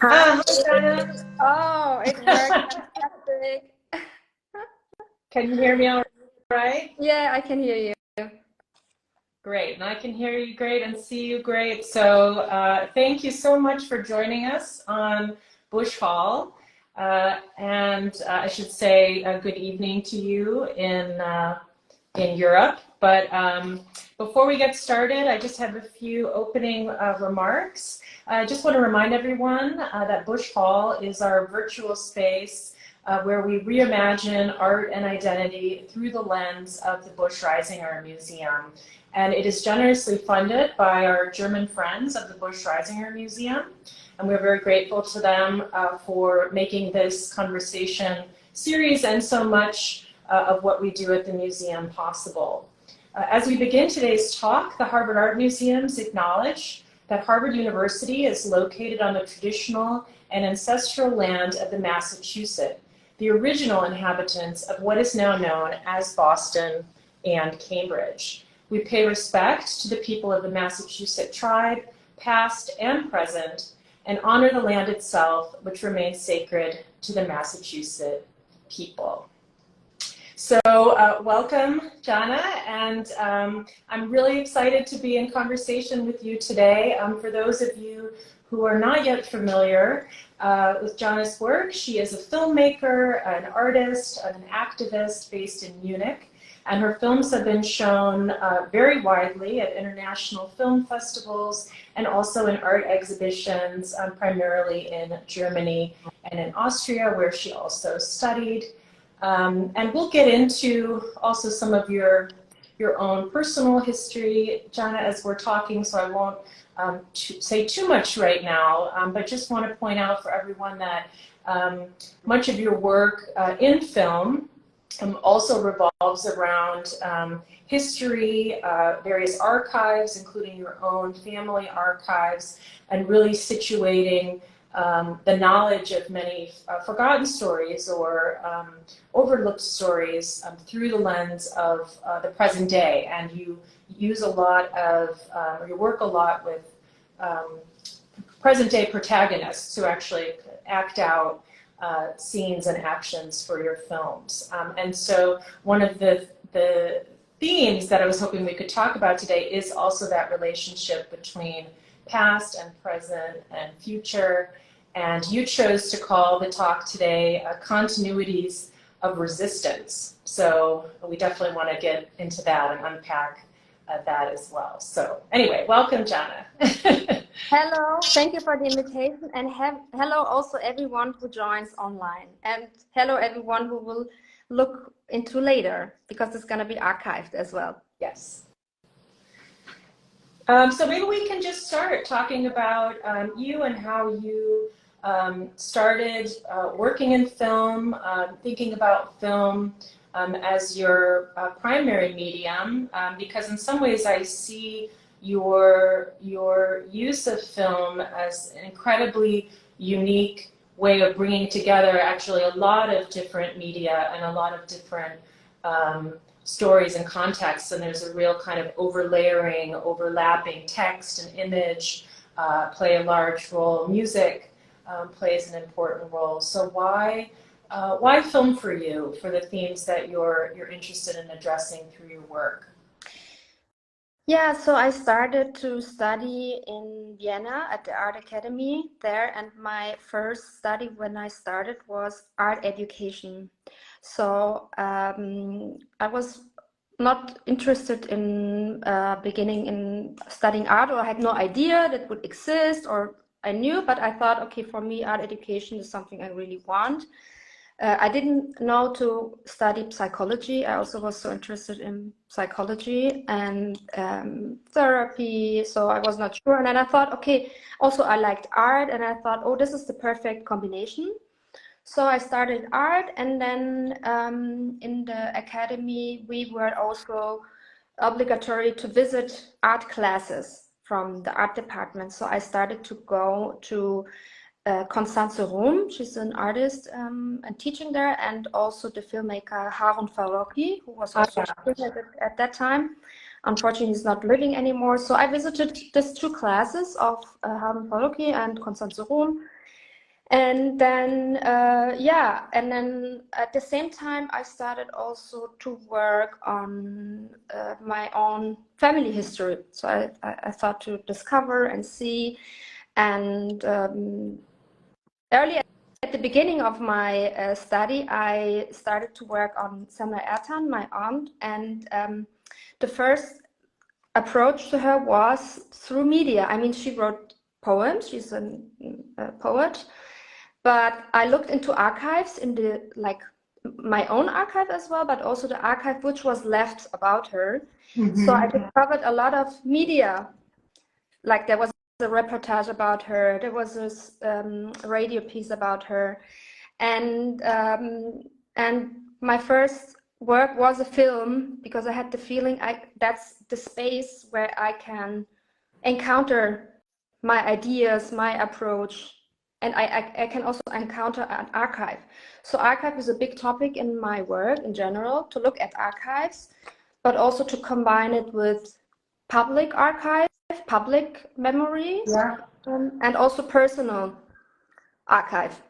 Hi. Hi, Cana. Oh, it worked. Fantastic. Can you hear me all right? Yeah, I can hear you. Great, and I can hear you great and see you great. So thank you so much for joining us on Busch Hall. And I should say good evening to you in Europe. But before we get started, I just have a few opening remarks. I just want to remind everyone that Busch Hall is our virtual space where we reimagine art and identity through the lens of the Busch-Reisinger Museum. And it is generously funded by our German friends of the Busch-Reisinger Museum. And we're very grateful to them for making this conversation series and so much of what we do at the museum possible. As we begin today's talk, the Harvard Art Museums acknowledge that Harvard University is located on the traditional and ancestral land of the Massachusetts, the original inhabitants of what is now known as Boston and Cambridge. We pay respect to the people of the Massachusetts tribe, past and present, and honor the land itself, which remains sacred to the Massachusetts people. So welcome, Cana, and I'm really excited to be in conversation with you today. For those of you who are not yet familiar with Cana's work, she is a filmmaker, an artist, an activist based in Munich, and her films have been shown very widely at international film festivals and also in art exhibitions, primarily in Germany and in Austria, where she also studied. And we'll get into also some of your own personal history, Cana, as we're talking, so I won't say too much right now, but just want to point out for everyone that much of your work in film also revolves around history, various archives, including your own family archives, and really situating the knowledge of many forgotten stories or overlooked stories through the lens of the present day. And you use a lot of, you work a lot with present day protagonists who actually act out scenes and actions for your films. And so one of the themes that I was hoping we could talk about today is also that relationship between past and present and future. And you chose to call the talk today Continuities of Resistance. So we definitely want to get into that and unpack that as well. So anyway, welcome, Cana. Hello, thank you for the invitation, and hello also everyone who joins online, and hello everyone who will look into later, because it's going to be archived as well. Yes. So maybe we can just start talking about you and how you started working in film, thinking about film as your primary medium, because in some ways I see your use of film as an incredibly unique way of bringing together actually a lot of different media and a lot of different stories and contexts, and there's a real kind of overlayering, overlapping. Text and image play a large role. Music plays an important role. So why film for you, for the themes that you're interested in addressing through your work? Yeah, so I started to study in Vienna at the Art Academy there, and my first study when I started was art education. So I was not interested in beginning in studying art, or I had no idea that would exist, or I knew, but I thought, okay, for me, art education is something I really want. I didn't know to study psychology. I also was so interested in psychology and therapy, so I was not sure. And then I thought, okay, also I liked art, and I thought, oh, this is the perfect combination. So I started art, and then in the academy, we were also obligatory to visit art classes from the art department. So I started to go to Constanze Rom, she's an artist and teaching there, and also the filmmaker Harun Farocki, who was also at that time. Unfortunately, he's not living anymore. So I visited these two classes of Harun Farocki and Constanze Rom, And then, yeah, and then at the same time, I started also to work on my own family history. So I thought to discover and see. And early at the beginning of my study, I started to work on Semra Ertan, my aunt, and the first approach to her was through media. I mean, she wrote poems. She's a poet. But I looked into archives in the, like, my own archive as well, but also the archive which was left about her. So I discovered a lot of media. Like there was a reportage about her, there was this radio piece about her, and my first work was a film, because I had the feeling that's the space where I can encounter my ideas, my approach, and I can also encounter an archive. So archive is a big topic in my work in general, to look at archives, but also to combine it with public archive, public memory, Yeah. And also personal archive.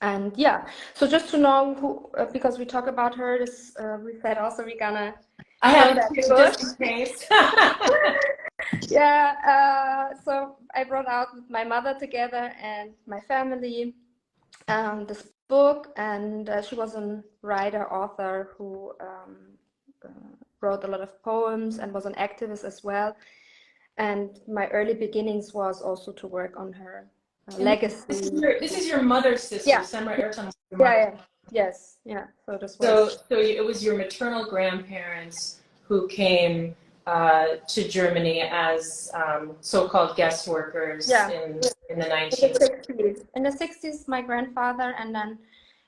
And yeah, so just to know who, because we talk about her, this we said also we're gonna. I have a few just in case. Yeah, so I brought out with my mother together and my family this book, and she was a writer, author who wrote a lot of poems and was an activist as well. And my early beginnings was also to work on her legacy. This is your mother's sister, Yeah. Semra Ertan. Yeah. Yes. Yeah. So this was. So it was your maternal grandparents who came to Germany as so-called guest workers in the 1960s. In the 60s, my grandfather, and then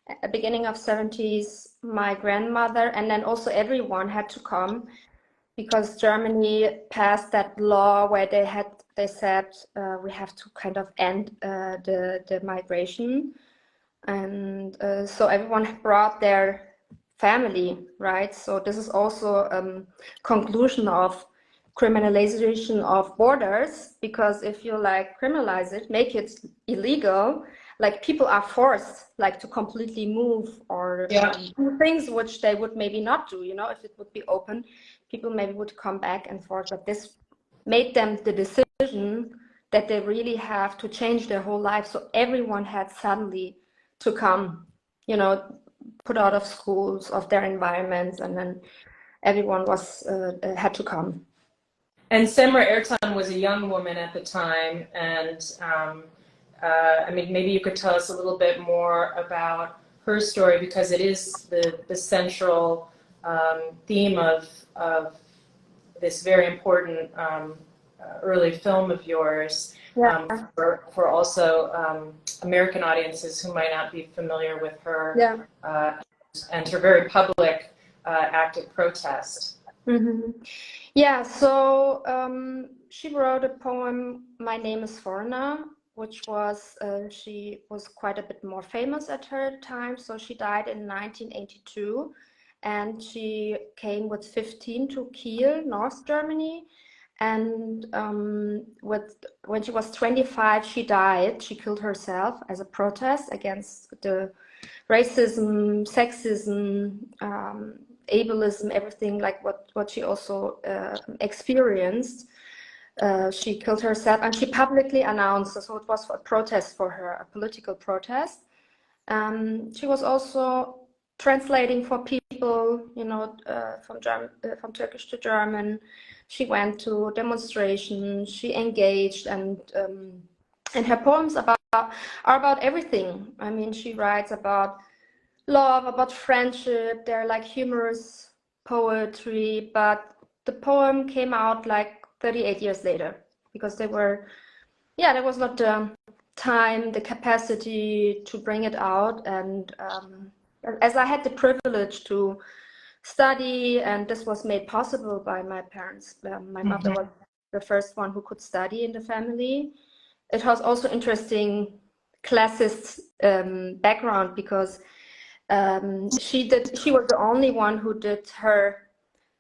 at the beginning of 70s, my grandmother, and then also everyone had to come, because Germany passed that law where they said we have to kind of end the migration, and so everyone brought their family, right? So this is also conclusion of criminalization of borders, because if you like criminalize it, make it illegal, like people are forced like to completely move or do things which they would maybe not do, you know. If it would be open, people maybe would come back and forth, but this made them the decision that they really have to change their whole life. So everyone had suddenly to come, you know, put out of schools, of their environments, and then everyone was had to come. And Semra Ertan was a young woman at the time, and I mean, maybe you could tell us a little bit more about her story, because it is the central theme of this very important early film of yours, for also American audiences who might not be familiar with her, and her very public active protest. Yeah, so she wrote a poem, My Name is Foreigner, which was, she was quite a bit more famous at her time. So she died in 1982, and she came with 15 to Kiel, North Germany. And when she was 25, she died. She killed herself as a protest against the racism, sexism, ableism, everything like what she also experienced. She killed herself, and she publicly announced, so it was a protest for her, a political protest. She was also translating for people, you know, from Turkish to German. She went to demonstrations, she engaged, and her poems are about everything. I mean, she writes about love, about friendship. They're like humorous poetry, but the poem came out like 38 years later, because there was not the time, the capacity to bring it out. And as I had the privilege to study, and this was made possible by my parents. My mother was the first one who could study in the family. It was also interesting classist background, because she was the only one who did her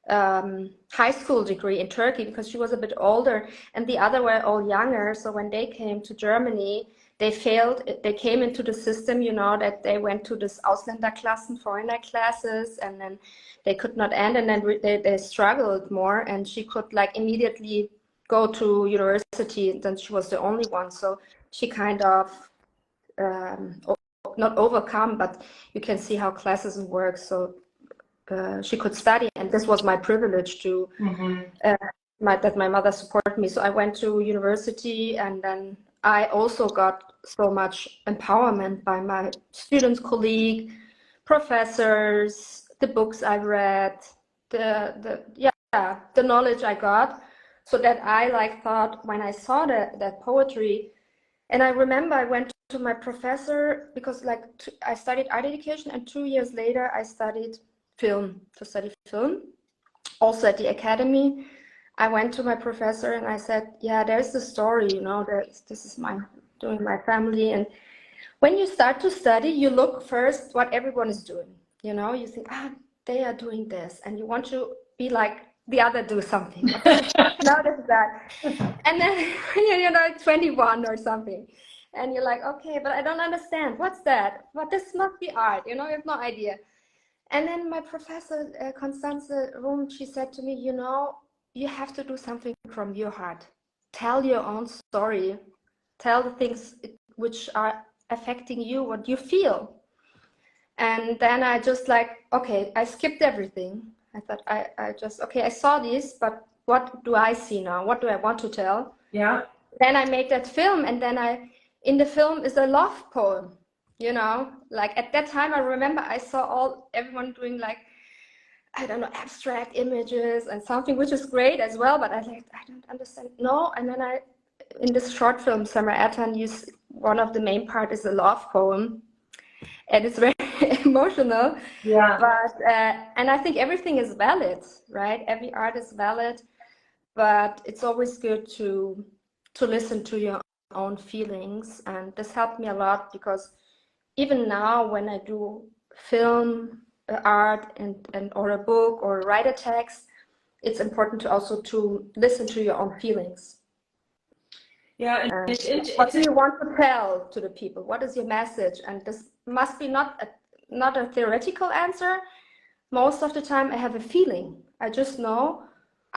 high school degree in Turkey because she was a bit older, and the other were all younger. So when they came to Germany, they failed. They came into the system, you know, that they went to this Ausländerklassen, foreigner classes, and then they could not end, and then they struggled more. And she could like immediately go to university, and then she was the only one. So she kind of not overcome, but you can see how classism works. So she could study, and this was my privilege to that my mother supported me. So I went to university, and then I also got so much empowerment by my students, colleague, professors, the books I read, the knowledge I got, so that I like thought when I saw that poetry. And I remember I went to my professor because like I studied art education, and 2 years later I studied film, also at the academy. I went to my professor and I said, yeah, there's the story, you know, this is doing my family. And when you start to study, you look first what everyone is doing, you know, you think, they are doing this, and you want to be like the other, do something. Now this is that. And then you're like 21 or something, and you're like, okay, but I don't understand. What's that? But this must be art, you know, you have no idea. And then my professor, Constance Rum, she said to me, you know, you have to do something from your heart. Tell your own story. Tell the things which are affecting you, what you feel. And then I just like, okay, I skipped everything. I thought I saw this, but what do I see now? What do I want to tell? Yeah. Then I made that film, and then in the film is a love poem. You know, like at that time, I remember I saw everyone doing like, I don't know, abstract images and something, which is great as well, but I don't understand. No, and then in this short film, Semra Ertan, one of the main part is a love poem, and it's very emotional. Yeah. But and I think everything is valid, right? Every art is valid, but it's always good to listen to your own feelings, and this helped me a lot because even now when I do film art and or a book or write a text, it's important to also to listen to your own feelings. Yeah, and what do you want to tell to the people? What is your message? And this must be not a theoretical answer. Most of the time I have a feeling. I just know,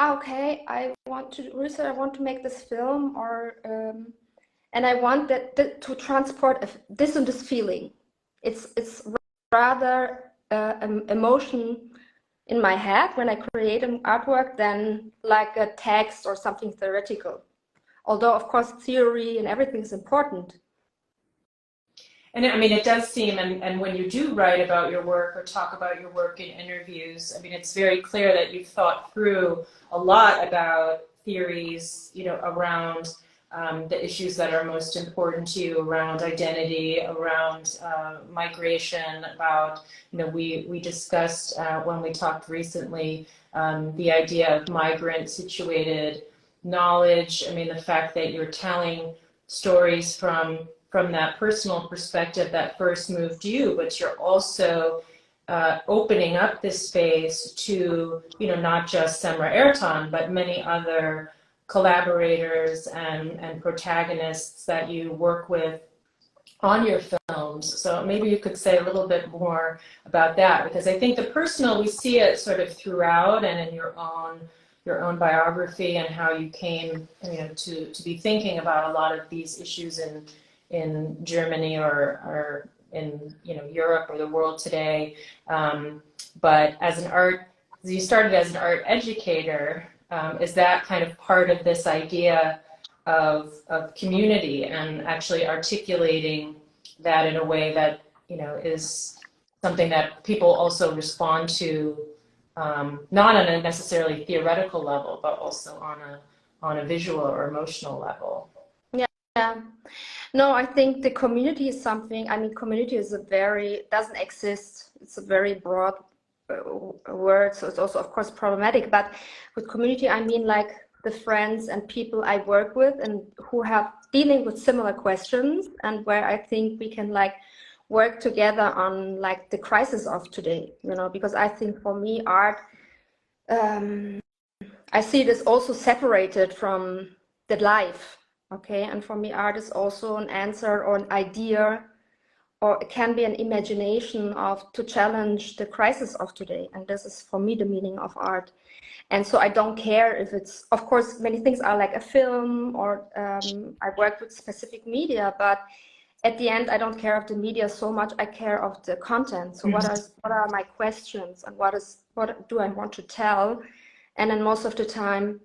okay, I want to research, I want to make this film, or and I want that to transport this and this feeling. It's rather an emotion in my head when I create an artwork than like a text or something theoretical. Although, of course, theory and everything is important. And I mean, it does seem, and when you do write about your work or talk about your work in interviews, I mean, it's very clear that you've thought through a lot about theories, you know, around the issues that are most important to you, around identity, around migration, about, you know, we discussed when we talked recently, the idea of migrant situated knowledge. I mean, the fact that you're telling stories from that personal perspective that first moved you, but you're also opening up this space to, you know, not just Semra Ertan, but many other collaborators and protagonists that you work with on your films. So maybe you could say a little bit more about that, because I think the personal, we see it sort of throughout and in your own biography and how you came, you know, to be thinking about a lot of these issues in Germany or in, you know, Europe or the world today. But you started as an art educator. Is that kind of part of this idea of community and actually articulating that in a way that, you know, is something that people also respond to, not on a necessarily theoretical level, but also on a visual or emotional level? Yeah. No, I think the community is something, I mean, community is doesn't exist. It's a very broad word, so it's also, of course, problematic. But with community, I mean like the friends and people I work with and who have dealing with similar questions, and where I think we can like work together on like the crisis of today, you know, because I think for me, art um, I see it as also separated from the life, okay? And for me, art is also an answer or an idea, or it can be an imagination of to challenge the crisis of today. And this is for me the meaning of art. And so I don't care if it's, of course, many things are like a film, or I work with specific media, but at the end, I don't care of the media so much. I care of the content. So what are my questions, and what do I want to tell? And then most of the time,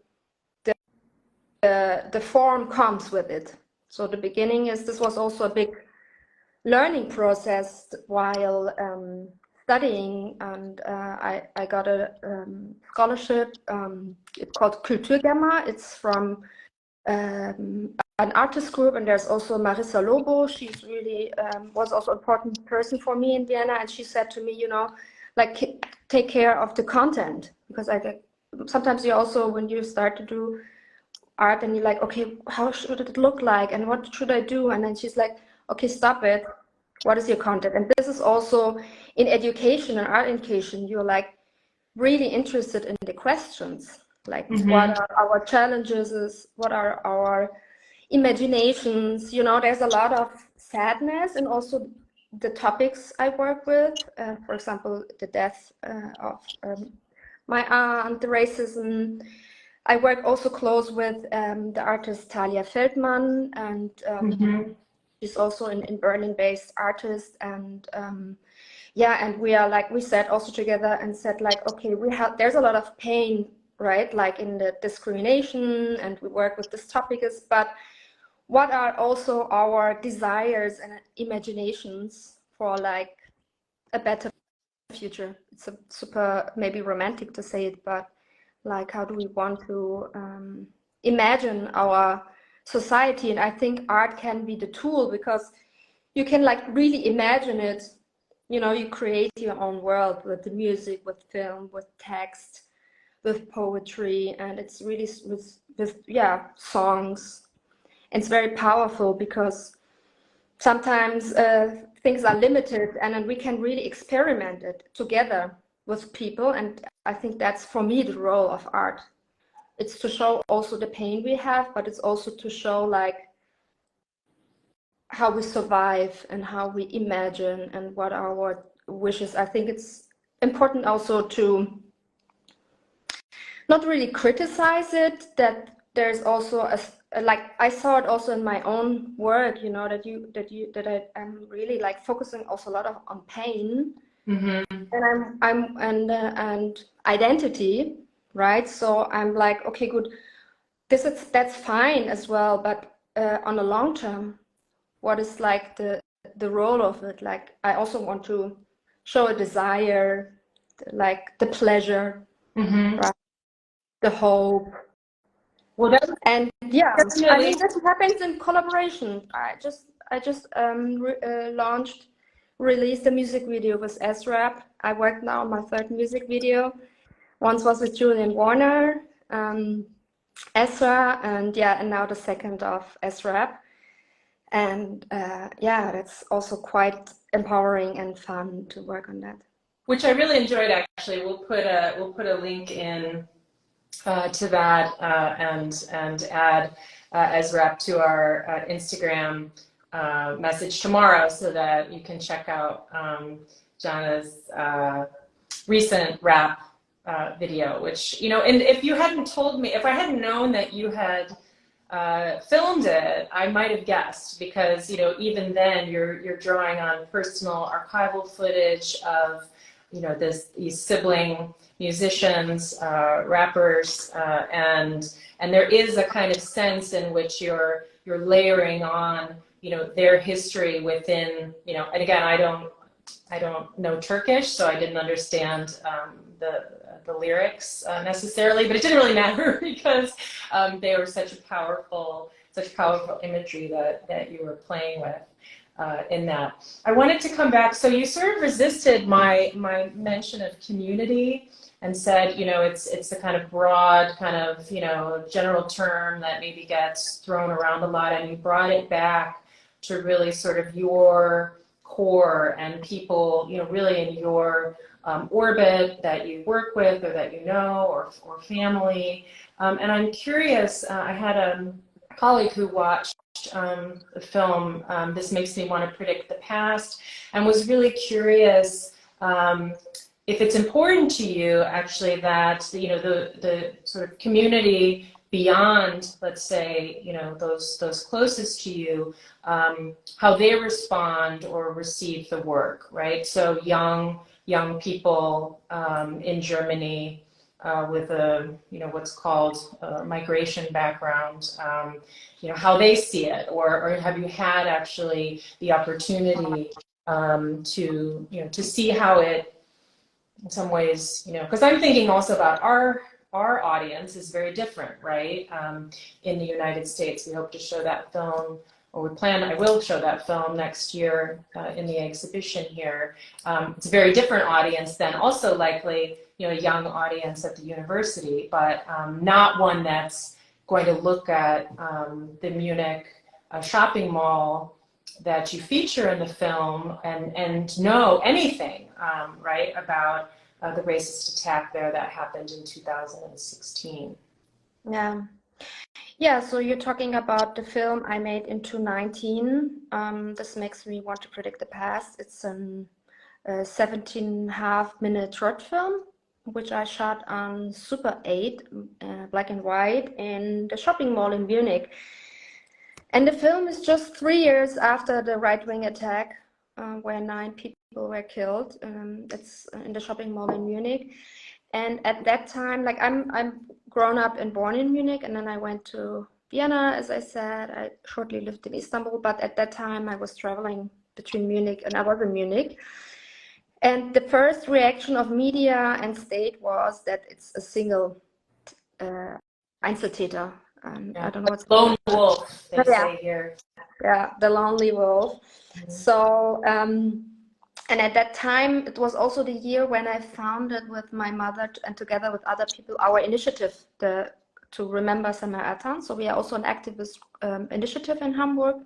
the form comes with it. So the beginning is, this was also a big learning process while studying, and I got a scholarship. It's called Kulturgamma. It's from an artist group, and there's also Marissa Lobo. She's really was also an important person for me in Vienna, and she said to me, you know, like, take care of the content, because sometimes you also, when you start to do art, and you're like, okay, how should it look like, and what should I do? And then she's like, okay, stop it. What is your content? And this is also in education and art education, you're like really interested in the questions, like what are our challenges, what are our imaginations. You know, there's a lot of sadness, and also the topics I work with, for example, the death of my aunt, the racism. I work also close with the artist Talia Feldman, and she's also an Berlin-based artist. And yeah, and we are like, we sat also together and said like, okay, there's a lot of pain, right? Like in the discrimination, and we work with this topic, but what are also our desires and imaginations for like a better future? It's a super maybe romantic to say it, but like, how do we want to imagine our society? And I think art can be the tool, because you can like really imagine it. You know, you create your own world with the music, with film, with text, with poetry, and it's really with yeah, songs. It's very powerful, because sometimes things are limited, and then we can really experiment it together with people. And I think that's, for me, the role of art. It's to show also the pain we have, but it's also to show like how we survive and how we imagine and what are our wishes. I think it's important also to not really criticize it, that there's also like, I saw it also in my own work, you know, that I am really like focusing also a lot on pain, and identity, right? So I'm like, okay, good, that's fine as well, but on the long term, what is like the role of it? Like, I also want to show a desire, like the pleasure, right? The hope. Well, And yeah, definitely. I mean, this happens in collaboration. I just released a music video with S-Rap. I worked now on my third music video. Once was with Julian Warner, Ezra, and yeah, and now the second of S-Rap. And yeah, that's also quite empowering and fun to work on that. Which I really enjoyed, actually. We'll put a link in to that and add Ezra to our Instagram message tomorrow, so that you can check out Jana's recent rap video. Which, you know, and if you hadn't told me, if I hadn't known that you had filmed it, I might have guessed, because, you know, even then you're drawing on personal archival footage of, you know, these sibling musicians, rappers, and there is a kind of sense in which you're layering on, you know, their history within, you know. And again, I don't know Turkish, so I didn't understand the lyrics necessarily, but it didn't really matter, because they were such powerful imagery that you were playing with in that. I wanted to come back. So you sort of resisted my mention of community, and said, you know, it's a kind of broad, kind of, you know, general term that maybe gets thrown around a lot, and you brought it back to really sort of your core and people, you know, really in your orbit that you work with or that you know, or family. And I'm curious, I had a colleague who watched the film, This Makes Me Want to Predict the Past, and was really curious if it's important to you actually that, you know, the sort of community beyond, let's say, you know, those closest to you, how they respond or receive the work, right? So young people in Germany with a, you know, what's called a migration background, you know, how they see it, or have you had actually the opportunity to, you know, to see how it, in some ways, you know, because I'm thinking also about our audience is very different, right? In the United States, we hope to show that film, or I will show that film next year in the exhibition here. It's a very different audience than also likely, you know, a young audience at the university, but not one that's going to look at the Munich shopping mall that you feature in the film and know anything, right, about the racist attack there that happened in 2016. Yeah. Yeah, so you're talking about the film I made in 2019. This Makes Me Want to Predict the Past. It's a 17.5-minute short film, which I shot on Super 8, black and white, in the shopping mall in Munich. And the film is just 3 years after the right-wing attack, where 9 people were killed. It's in the shopping mall in Munich. And at that time, like I'm grown up and born in Munich, and then I went to Vienna, as I said. I shortly lived in Istanbul, but at that time I was traveling between Munich, and I was in Munich. And the first reaction of media and state was that it's a single Einzeltäter. I don't know what's lone wolf, they yeah. say here. Yeah, the lonely wolf. Mm-hmm. So, and at that time, it was also the year when I founded with my mother and together with other people our initiative to remember Semra Ertan. So we are also an activist initiative in Hamburg,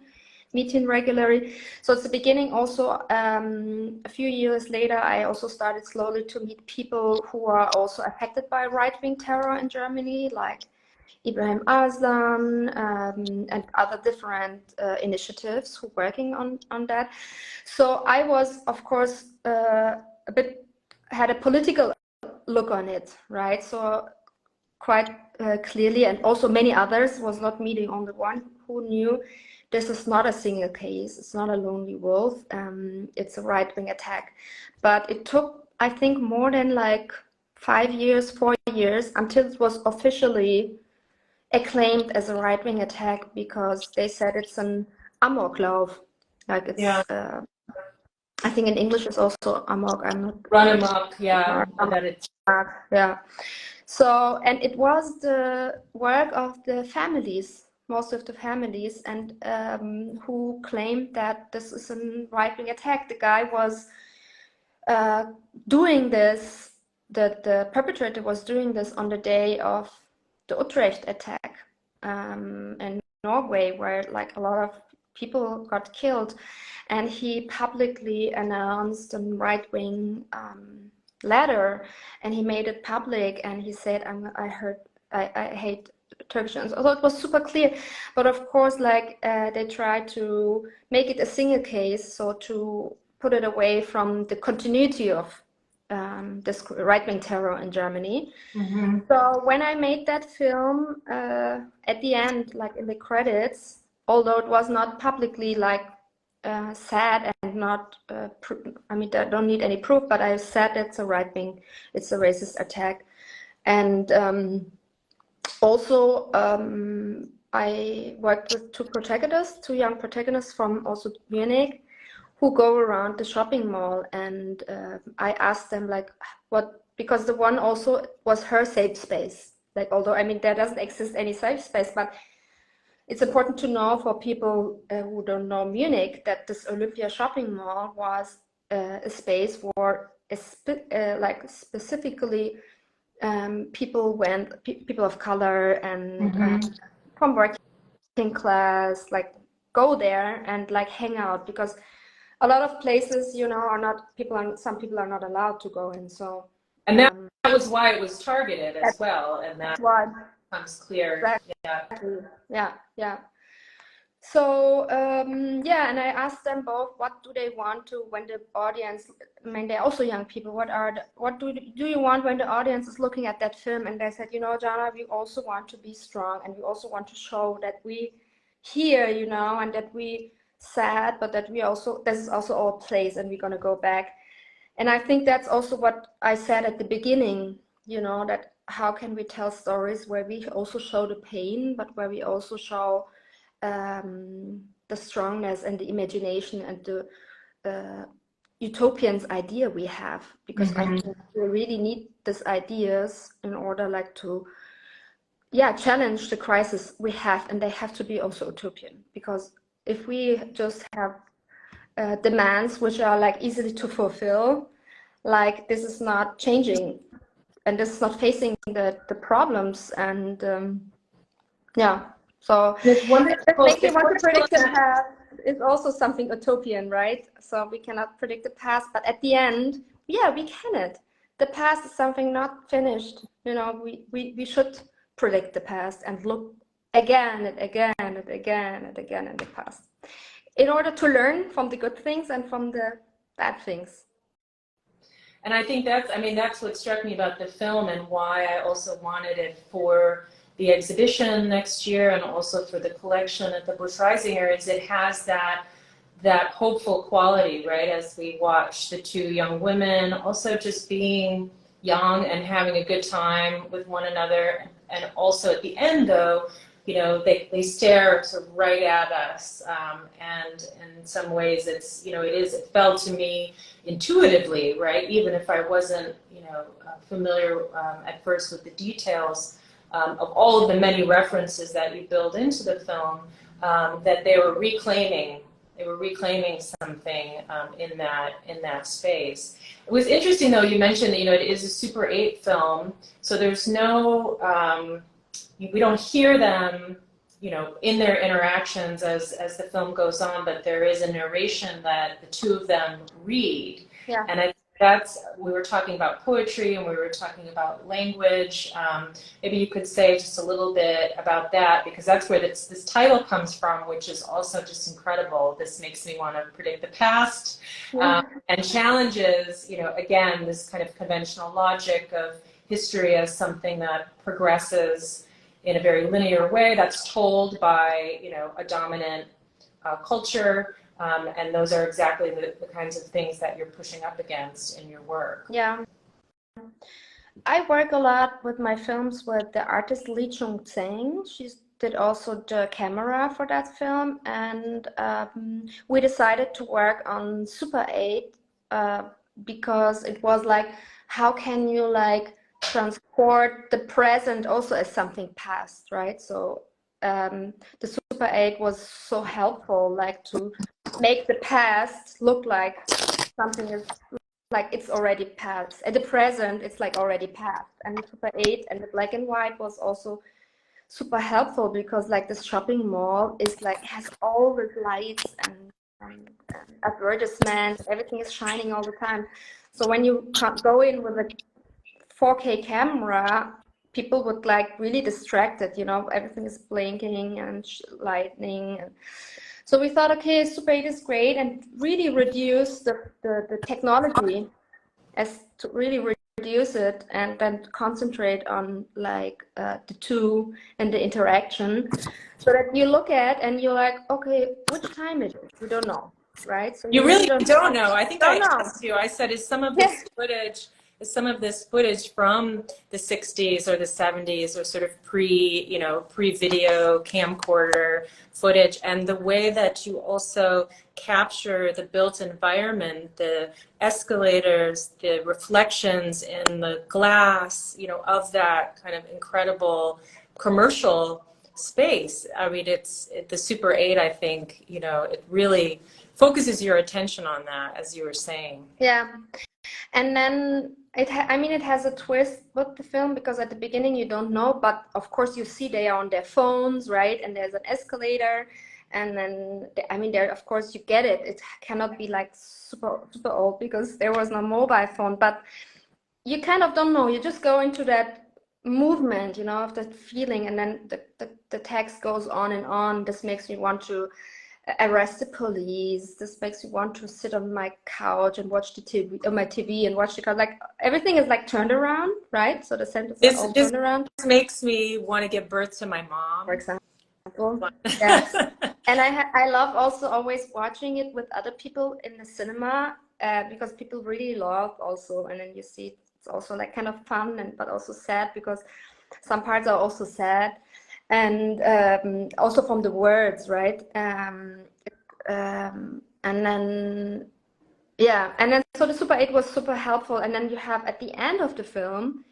meeting regularly. So it's the beginning also. A few years later, I also started slowly to meet people who are also affected by right-wing terror in Germany, like Ibrahim Aslan and other different initiatives who are working on that. So I was, of course, had a political look on it, right? So quite clearly, and also many others, was not me the only one who knew this is not a single case. It's not a lonely wolf. It's a right-wing attack. But it took, I think, more than like 4 years until it was officially acclaimed as a right-wing attack, because they said it's an amoklauf. Like it's, yeah. I think in English it's also amok. I'm not run amok, yeah. That it's yeah. So, and it was the work of the families, most of the families, and who claimed that this is a right-wing attack. The guy was doing this. The perpetrator was doing this on the day of the Utrecht attack in Norway, where like a lot of people got killed, and he publicly announced a right-wing letter, and he made it public, and he said, I hate Turkish. Although it was super clear, but of course, like they tried to make it a single case, so to put it away from the continuity of this right-wing terror in Germany. Mm-hmm. So when I made that film, at the end, like in the credits, although it was not publicly like said and not, I mean, I don't need any proof, but I said it's a right-wing, it's a racist attack. And also I worked with two young protagonists from also Munich, who go around the shopping mall, and I asked them like what, because the one also was her safe space. Like, although I mean there doesn't exist any safe space, but it's important to know for people who don't know Munich that this Olympia shopping mall was a space for like specifically people of color and from working class, like go there and like hang out, because a lot of places, you know, some people are not allowed to go in. So, and that was why it was targeted as well, and that's why becomes clear. exactly. Yeah. Yeah. So yeah, and I asked them both, what do they want to when the audience, I mean, they're also young people, what do you want when the audience is looking at that film? And they said, you know, Jana, we also want to be strong, and we also want to show that we here, you know, and that we sad, but that we also, this is also our place, and we're going to go back. And I think that's also what I said at the beginning, you know, that how can we tell stories where we also show the pain, but where we also show the strongness and the imagination and the utopian idea we have, because I think we really need these ideas in order like to challenge the crisis we have, and they have to be also utopian, because if we just have demands which are like easily to fulfill, like this is not changing, and this is not facing the problems, and so it makes me want to predict the past is also something utopian, right? So we cannot predict the past, but at the end, yeah, we can it. The past is something not finished. You know, we should predict the past and look again and again and again and again in the past, in order to learn from the good things and from the bad things. And I think that's what struck me about the film, and why I also wanted it for the exhibition next year, and also for the collection at the Busch-Reisinger, is it has that hopeful quality, right? As we watch the two young women also just being young and having a good time with one another, and also at the end, though, you know, they stare sort of right at us, and in some ways it's, you know, it felt to me intuitively, right, even if I wasn't, you know, familiar at first with the details of all of the many references that you build into the film, that they were reclaiming something in that space. It was interesting, though, you mentioned that, you know, it is a Super 8 film, so there's no we don't hear them, you know, in their interactions as the film goes on, but there is a narration that the two of them read. Yeah. And I think we were talking about poetry, and we were talking about language. Maybe you could say just a little bit about that, because that's where this title comes from, which is also just incredible. This makes me want to predict the past, and challenges, you know, again, this kind of conventional logic of history as something that progresses in a very linear way, that's told by, you know, a dominant culture, and those are exactly the kinds of things that you're pushing up against in your work. Yeah, I work a lot with my films with the artist Li Chung-tseng. She did also the camera for that film, and we decided to work on Super 8 because it was like, how can you like transport the present also as something past, right? So the Super 8 was so helpful, like to make the past look like something is like it's already past. At the present, it's like already past. And the Super 8 and the black and white was also super helpful, because like this shopping mall is like, has all the lights and advertisements, everything is shining all the time. So when you go in with a 4K camera, people would like really distracted, you know, everything is blinking and lightning. And so we thought, okay, Super 8 is great, and really reduce the technology, as to really reduce it, and then concentrate on like the two and the interaction, so that you look at and you're like, okay, which time it is? We don't know, right? So you really don't know. I think I asked you, I said, is some of this footage from the 60s or the 70s, or sort of pre-video camcorder footage, and the way that you also capture the built environment, the escalators, the reflections in the glass, you know, of that kind of incredible commercial space. I mean, the Super 8, I think, you know, it really focuses your attention on that, as you were saying. Yeah. And then it has a twist with the film, because at the beginning you don't know, but of course you see they are on their phones, right? And there's an escalator, And then, I mean, there, of course, you get it. It cannot be like super, super old because there was no mobile phone, but you kind of don't know. You just go into that movement, you know, of that feeling, and then the text goes on and on. This makes me want to arrest the police. This makes me want to sit on my couch and watch the TV, on my TV, and watch the couch. Like everything is like turned around, right? So the sentences are all turned around. This makes me want to give birth to my mom, for example. Yes. And I love also always watching it with other people in the cinema, because people really love also, and then you see it's also like kind of fun and but also sad, because some parts are also sad, and also from the words, right? And then yeah, and then so the Super 8 was super helpful, and then you have at the end of the film,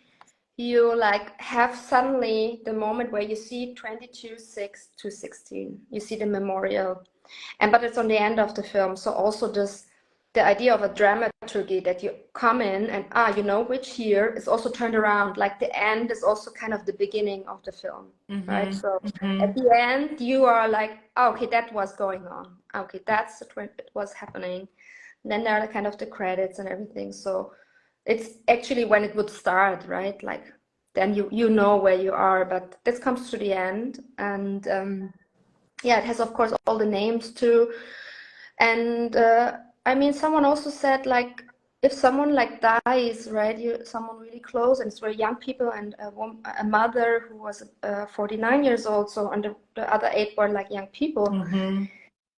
you like have suddenly the moment where you see 22/6 to 16. You see the memorial, but it's on the end of the film. So also the idea of a dramaturgy, that you come in and you know which year is also turned around. Like the end is also kind of the beginning of the film, right? So at the end you are like, oh, okay, that was going on. Okay, that's it was happening. And then there are kind of the credits and everything. So it's actually when it would start, right? Like then you know where you are, but this comes to the end, and yeah, it has of course all the names too. And I mean, someone also said like if someone like dies, right? Someone really close, and it's very young people, and a mother who was 49 years old. So and the other 8 were like young people,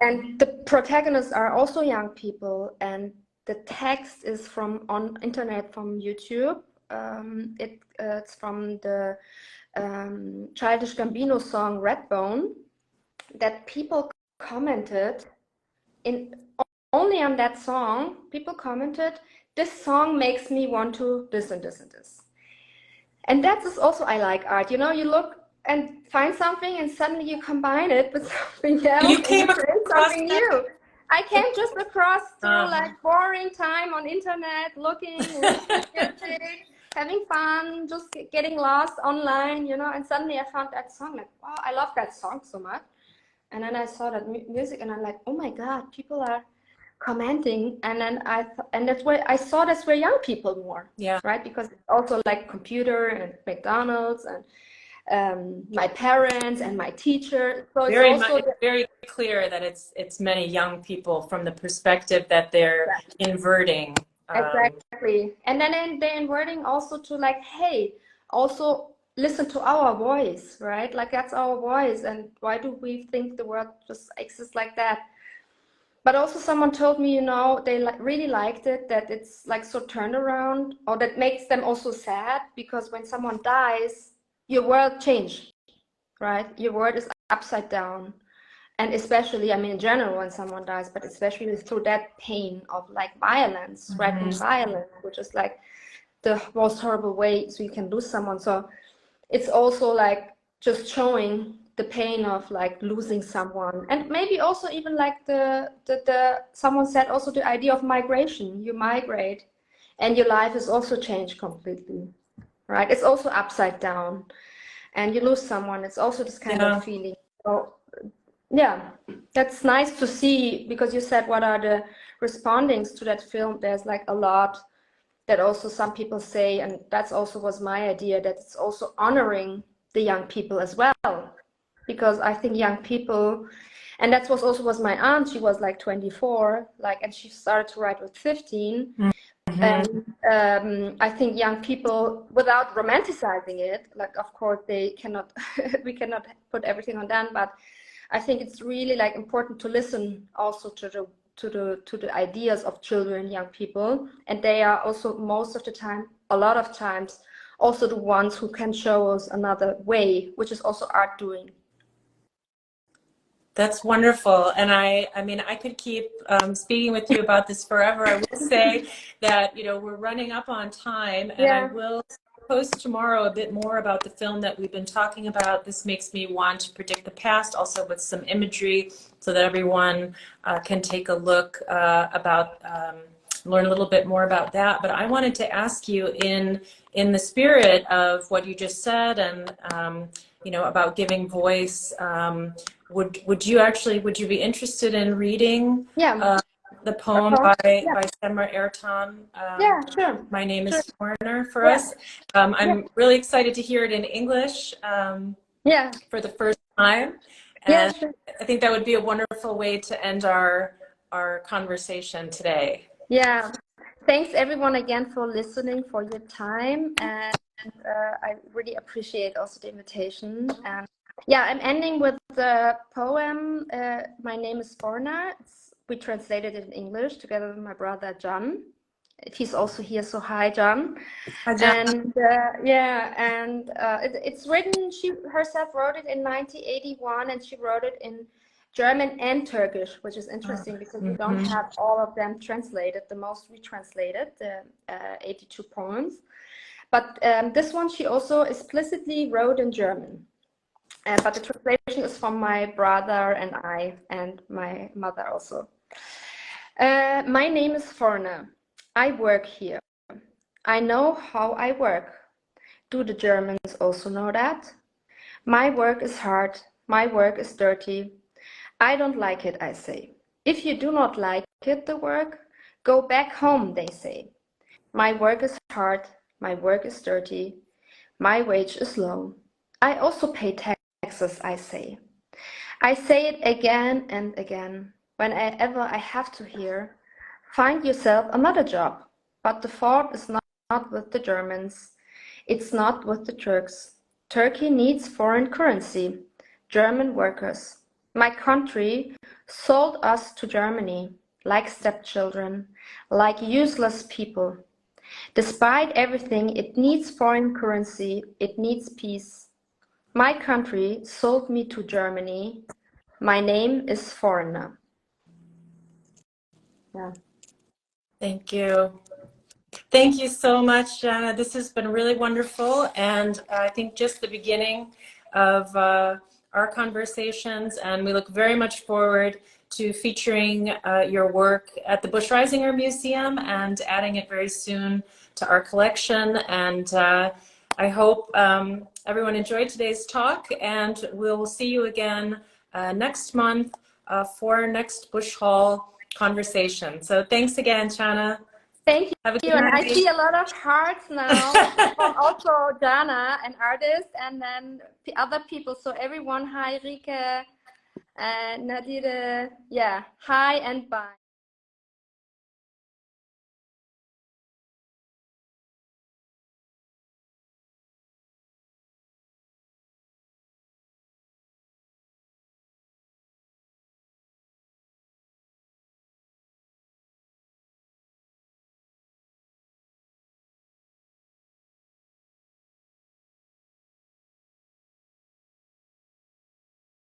and the protagonists are also young people, and the text is from on internet, from YouTube. It's from the Childish Gambino song Redbone, that people commented in only on that song. People commented, this song makes me want to this and this and this. And that is also, I like art. You know, you look and find something, and suddenly you combine it with something else. You came across something new. I came just across through like boring time on internet, looking, music, having fun, just getting lost online, you know. And suddenly I found that song, like, wow, I love that song so much. And then I saw that music, and I'm like, oh my God, people are commenting. And then and that's where I saw that's where young people more, right? Because it's also like computer and McDonald's and my parents and my teacher. So it's very clear that it's many young people from the perspective that they're inverting. Exactly. And then they're inverting also to like, hey, also listen to our voice, right? Like that's our voice, and why do we think the world just exists like that? But also someone told me, you know, they really liked it, that it's like so turned around, or that makes them also sad, because when someone dies, your world changed, right? Your world is upside down. And especially, I mean, in general, when someone dies, but especially through that pain of like violence, threatened violence, which is like the most horrible way so you can lose someone. So it's also like just showing the pain of like losing someone, and maybe also even like the someone said also the idea of migration. You migrate, and your life is also changed completely, right? It's also upside down, and you lose someone. It's also this kind of feeling. So yeah, that's nice to see, because you said what are the respondings to that film. There's like a lot that also some people say, and that's also was my idea, that it's also honoring the young people as well, because I think young people, and that was also was my aunt. She was like 24, like, and she started to write with 15. And I think young people, without romanticizing it, like of course they cannot, we cannot put everything on them, but I think it's really like important to listen also to the ideas of children, young people, and they are also most of the time, a lot of times, also the ones who can show us another way, which is also art doing. That's wonderful. And I mean, I could keep speaking with you about this forever. I will say that, you know, we're running up on time, and I will post tomorrow a bit more about the film that we've been talking about. This makes me want to predict the past, also with some imagery, so that everyone can take a look learn a little bit more about that. But I wanted to ask you, in the spirit of what you just said, and you know, about giving voice. Would you be interested in reading Yeah. the poem Yeah. by Semra Ertan? Yeah, sure. My Name Sure. is Foreigner for Yeah. us. I'm really excited to hear it in English Yeah. for the first time. Yeah, And sure. I think that would be a wonderful way to end our conversation today. Yeah. Thanks everyone again for listening, for your time, and I really appreciate also the invitation. And yeah, I'm ending with the poem. My Name is Foreigner. We translated it in English together with my brother John. He's also here, so hi, John. Hi, Jen. And it's written. She herself wrote it in 1981, and she wrote it in German and Turkish, which is interesting because we don't have all of them translated. The most we translated, the 82 poems. But this one she also explicitly wrote in German. But the translation is from my brother and I, and my mother also. My name is Foreigner. I work here. I know how I work. Do the Germans also know that? My work is hard. My work is dirty. I don't like it, I say. If you do not like it, the work, go back home, they say. My work is hard. My work is dirty. My wage is low. I also pay taxes, I say. I say it again and again. Whenever I have to hear, find yourself another job. But the fault is not with the Germans. It's not with the Turks. Turkey needs foreign currency. German workers. My country sold us to Germany like stepchildren, like useless people. Despite everything, it needs foreign currency. It needs peace. My country sold me to Germany. My name is Foreigner. Yeah. Thank you. Thank you so much, Jana. This has been really wonderful, and I think just the beginning of our conversations, and we look very much forward to featuring your work at the Busch-Reisinger Museum and adding it very soon to our collection. And I hope everyone enjoyed today's talk, and we'll see you again next month for our next Busch Hall conversation. So thanks again, Jana. Thank Have a good you. And I night. see a lot of hearts now from also Dana, an artist, and then the other people. So everyone, hi, Rike, Nadire. Yeah, hi and bye.